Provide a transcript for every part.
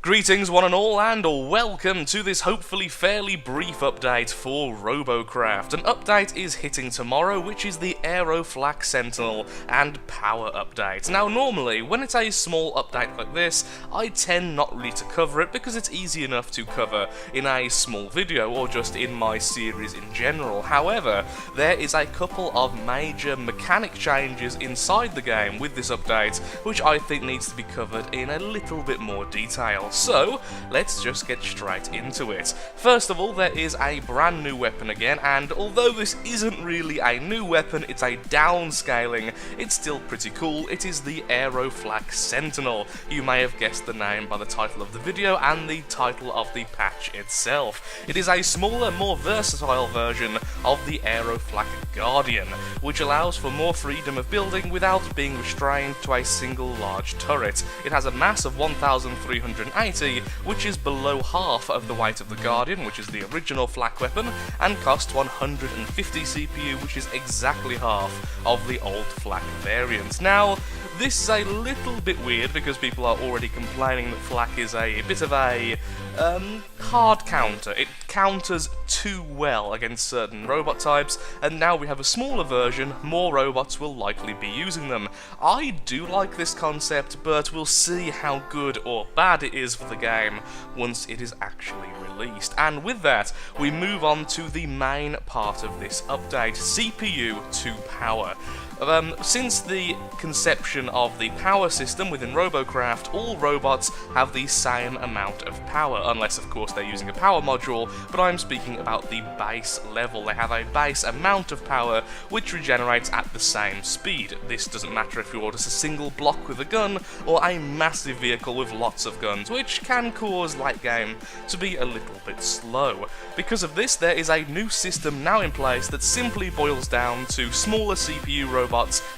Greetings one and all, and welcome to this hopefully fairly brief update for Robocraft. An update is hitting tomorrow, which is the Aeroflak Sentinel and Power update. Now normally, when it's a small update like this, I tend not really to cover it because it's easy enough to cover in a small video or just in my series in general. However, there is a couple of major mechanic changes inside the game with this update, which I think needs to be covered in a little bit more detail. So, let's just get straight into it. First of all, there is a brand new weapon again, and although this isn't really a new weapon, it's a downscaling, it's still pretty cool. It is the Aeroflak Sentinel. You may have guessed the name by the title of the video and the title of the patch itself. It is a smaller, more versatile version of the Aeroflak Guardian, which allows for more freedom of building without being restrained to a single large turret. It has a mass of 1,380, which is below half of the weight of the Guardian, which is the original flak weapon, and costs 150 CPU, which is exactly half of the old flak variant. Now, this is a little bit weird because people are already complaining that flak is a bit of a hard counter. It counters too well against certain robot types, and now we have a smaller version, more robots will likely be using them. I do like this concept, but we'll see how good or bad it is for the game once it is actually released. And with that, we move on to the main part of this update, CPU to power. Since the conception of the power system within Robocraft, all robots have the same amount of power, unless of course they're using a power module, but I'm speaking about the base level. They have a base amount of power which regenerates at the same speed. This doesn't matter if you're just a single block with a gun or a massive vehicle with lots of guns, which can cause late game to be a little bit slow. Because of this, there is a new system now in place that simply boils down to smaller CPU robots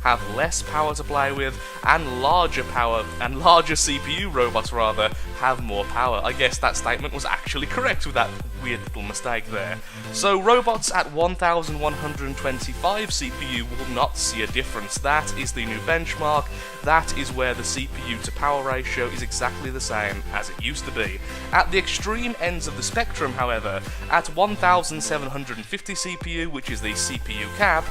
have less power to play with, and larger CPU robots rather have more power. I guess that statement was actually correct with that weird little mistake there. So robots at 1,125 CPU will not see a difference. That is the new benchmark. That is where the CPU to power ratio is exactly the same as it used to be. At the extreme ends of the spectrum, however, at 1,750 CPU, which is the CPU cap,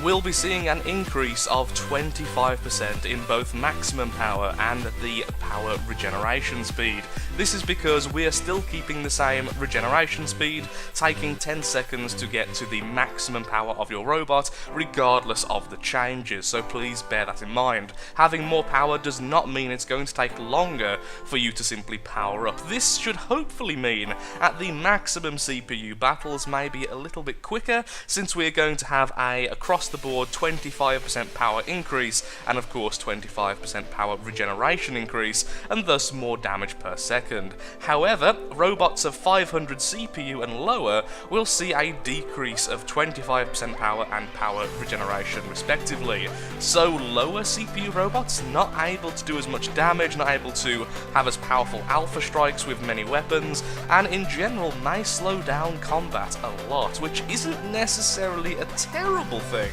we'll be seeing an increase of 25% in both maximum power and the power regeneration speed. This is because we are still keeping the same regeneration speed, taking 10 seconds to get to the maximum power of your robot, regardless of the changes, so please bear that in mind. Having more power does not mean it's going to take longer for you to simply power up. This should hopefully mean at the maximum CPU battles may be a little bit quicker, since we are going to have a across the board 25% power increase, and of course 25% power regeneration increase, and thus more damage per second. However, robots of 500 CPU and lower will see a decrease of 25% power and power regeneration respectively. So lower CPU robots not able to do as much damage, not able to have as powerful alpha strikes with many weapons, and in general may slow down combat a lot, which isn't necessarily a terrible thing,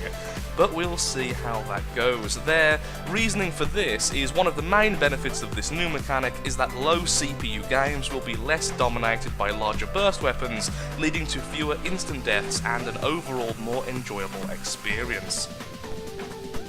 but we'll see how that goes. Their reasoning for this is one of the main benefits of this new mechanic is that low CPU games will be less dominated by larger burst weapons, leading to fewer instant deaths and an overall more enjoyable experience.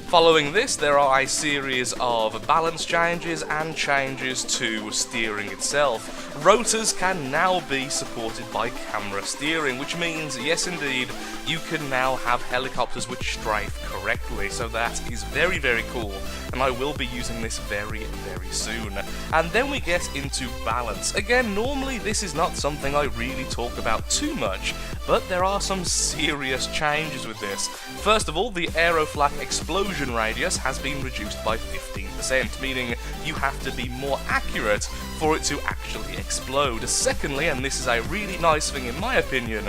Following this, there are a series of balance changes and changes to steering itself. Rotors can now be supported by camera steering, which means, yes indeed, you can now have helicopters which strafe correctly, so that is very, very cool, and I will be using this very, very soon. And then we get into balance. Again, normally this is not something I really talk about too much, but there are some serious changes with this. First of all, the Aeroflak explosion radius has been reduced by 15%, meaning you have to be more accurate for it to actually explode. Secondly, and this is a really nice thing in my opinion,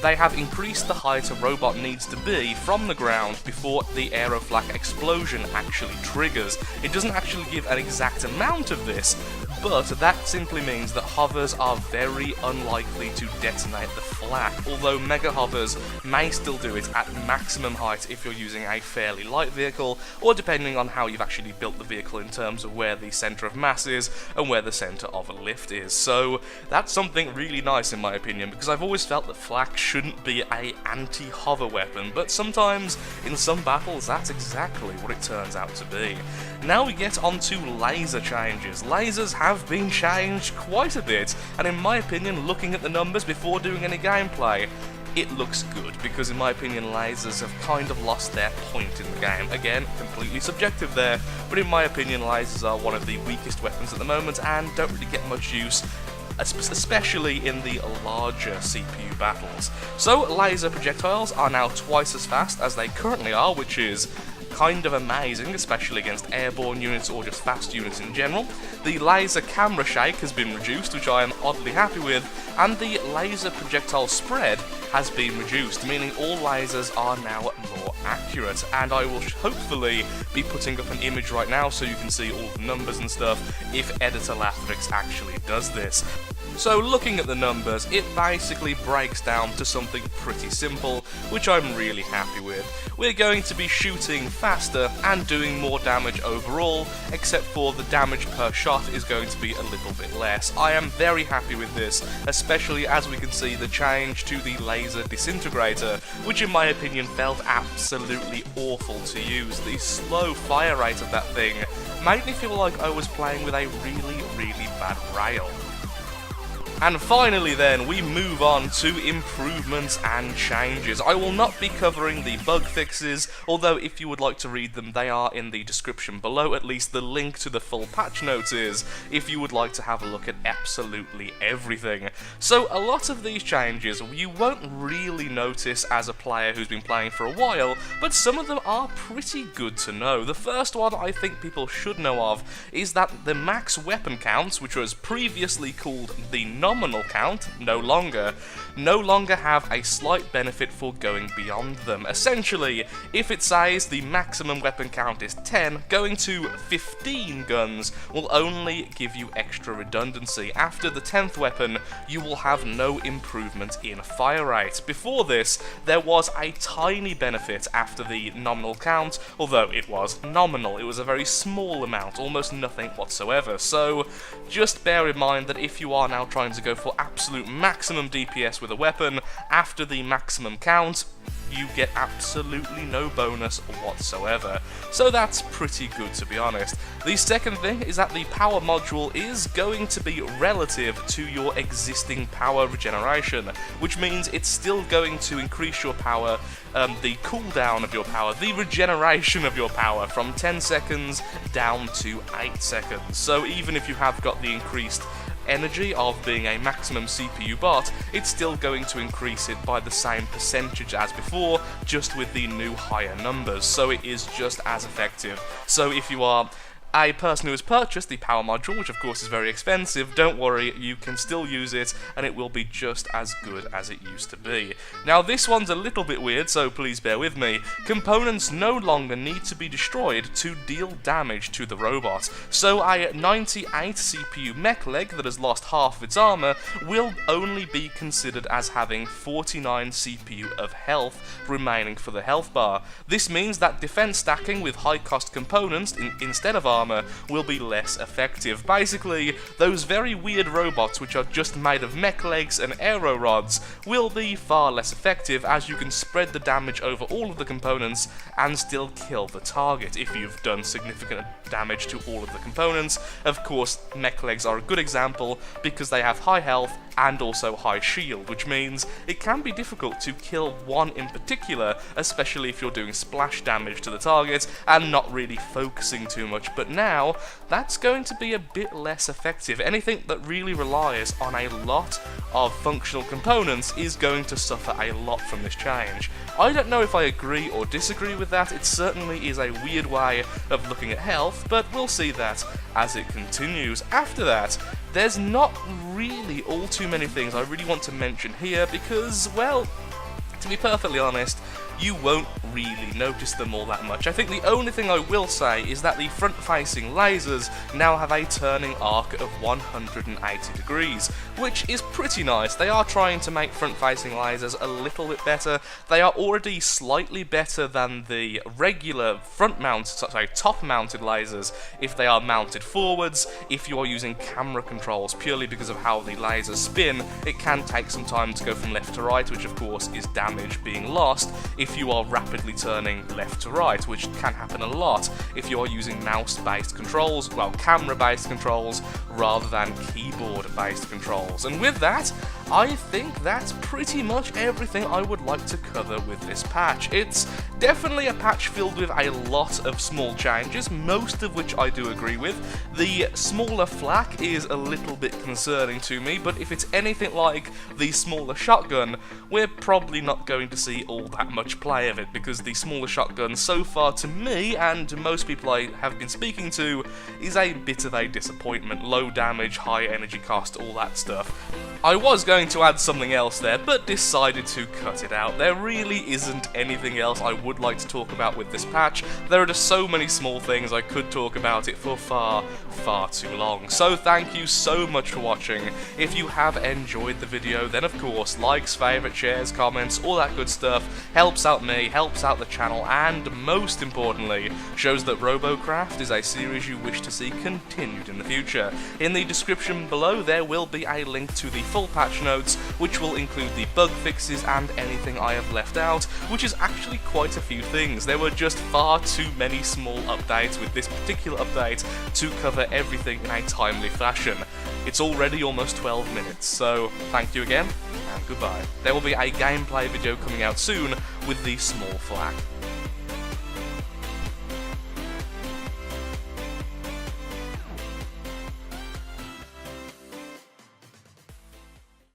they have increased the height a robot needs to be from the ground before the Aeroflak explosion actually triggers. It doesn't actually give an exact amount of this, but that simply means that hovers are very unlikely to detonate the flak, although mega hovers may still do it at maximum height if you're using a fairly light vehicle, or depending on how you've actually built the vehicle in terms of where the centre of mass is and where the centre of a lift is. So that's something really nice in my opinion, because I've always felt that flak shouldn't be a anti-hover weapon, but sometimes in some battles that's exactly what it turns out to be. Now we get on to laser changes. Lasers have been changed quite a bit, and in my opinion, looking at the numbers before doing any gameplay, it looks good, because in my opinion lasers have kind of lost their point in the game. Again, completely subjective there, but in my opinion lasers are one of the weakest weapons at the moment and don't really get much use, especially in the larger CPU battles. So laser projectiles are now twice as fast as they currently are, which is kind of amazing, especially against airborne units or just fast units in general. The laser camera shake has been reduced, which I am oddly happy with, and the laser projectile spread has been reduced, meaning all lasers are now more accurate, and I will hopefully be putting up an image right now so you can see all the numbers and stuff if Editor Lathrix actually does this. So looking at the numbers, it basically breaks down to something pretty simple, which I'm really happy with. We're going to be shooting faster and doing more damage overall, except for the damage per shot is going to be a little bit less. I am very happy with this, especially as we can see the change to the laser disintegrator, which in my opinion felt absolutely awful to use. The slow fire rate of that thing made me feel like I was playing with a really bad rail. And finally then, we move on to improvements and changes. I will not be covering the bug fixes, although if you would like to read them, they are in the description below. At least the link to the full patch notes is, if you would like to have a look at absolutely everything. So a lot of these changes you won't really notice as a player who's been playing for a while, but some of them are pretty good to know. The first one I think people should know of is that the max weapon counts, which was previously called the nominal count, no longer have a slight benefit for going beyond them. Essentially, if it says the maximum weapon count is 10, going to 15 guns will only give you extra redundancy. After the 10th weapon, you will have no improvement in fire rate. Before this, there was a tiny benefit after the nominal count, although it was nominal. It was a very small amount, almost nothing whatsoever. So just bear in mind that if you are now trying to go for absolute maximum DPS with a weapon, after the maximum count, you get absolutely no bonus whatsoever. So that's pretty good, to be honest. The second thing is that the power module is going to be relative to your existing power regeneration, which means it's still going to increase your power, the cooldown of your power, the regeneration of your power from 10 seconds down to 8 seconds. So even if you have got the increased energy of being a maximum CPU bot, it's still going to increase it by the same percentage as before, just with the new higher numbers, so it is just as effective. So if you are a person who has purchased the power module, which of course is very expensive, don't worry, you can still use it and it will be just as good as it used to be. Now this one's a little bit weird, so please bear with me. Components no longer need to be destroyed to deal damage to the robot, so a 98 CPU mech leg that has lost half of its armor will only be considered as having 49 CPU of health remaining for the health bar. This means that defense stacking with high cost components instead of armor will be less effective. Basically, those very weird robots which are just made of mech legs and aero rods will be far less effective, as you can spread the damage over all of the components and still kill the target if you've done significant damage to all of the components. Of course, mech legs are a good example because they have high health and also high shield, which means it can be difficult to kill one in particular, especially if you're doing splash damage to the target and not really focusing too much. But now, that's going to be a bit less effective. Anything that really relies on a lot of functional components is going to suffer a lot from this change. I don't know if I agree or disagree with that. It certainly is a weird way of looking at health, but we'll see that as it continues. After that, there's not really all too many things I really want to mention here because, well, to be perfectly honest, you won't really notice them all that much. I think the only thing I will say is that the front-facing lasers now have a turning arc of 180 degrees, which is pretty nice. They are trying to make front-facing lasers a little bit better. They are already slightly better than the regular top-mounted lasers if they are mounted forwards. If you are using camera controls, purely because of how the lasers spin, it can take some time to go from left to right, which of course is damage being lost if you are rapidly turning left to right, which can happen a lot if you are using mouse-based controls, well, camera-based controls, rather than keyboard-based controls. And with that, I think that's pretty much everything I would like to cover with this patch. It's definitely a patch filled with a lot of small changes, most of which I do agree with. The smaller flak is a little bit concerning to me, but if it's anything like the smaller shotgun, we're probably not going to see all that much play of it, because the smaller shotgun, so far to me, and to most people I have been speaking to, is a bit of a disappointment. Low damage, high energy cost, all that stuff. I was going to add something else there, but decided to cut it out. There really isn't anything else I would like to talk about with this patch. There are just so many small things I could talk about it for far, far too long. So thank you so much for watching. If you have enjoyed the video, then of course, likes, favourites, shares, comments, all that good stuff helps out me, helps out the channel, and most importantly, shows that Robocraft is a series you wish to see continued in the future. In the description below, there will be a link to the full patch notes, which will include the bug fixes and anything I have left out, which is actually quite a few things. There were just far too many small updates with this particular update to cover everything in a timely fashion. It's already almost 12 minutes, so thank you again, and goodbye. There will be a gameplay video coming out soon with the small flak.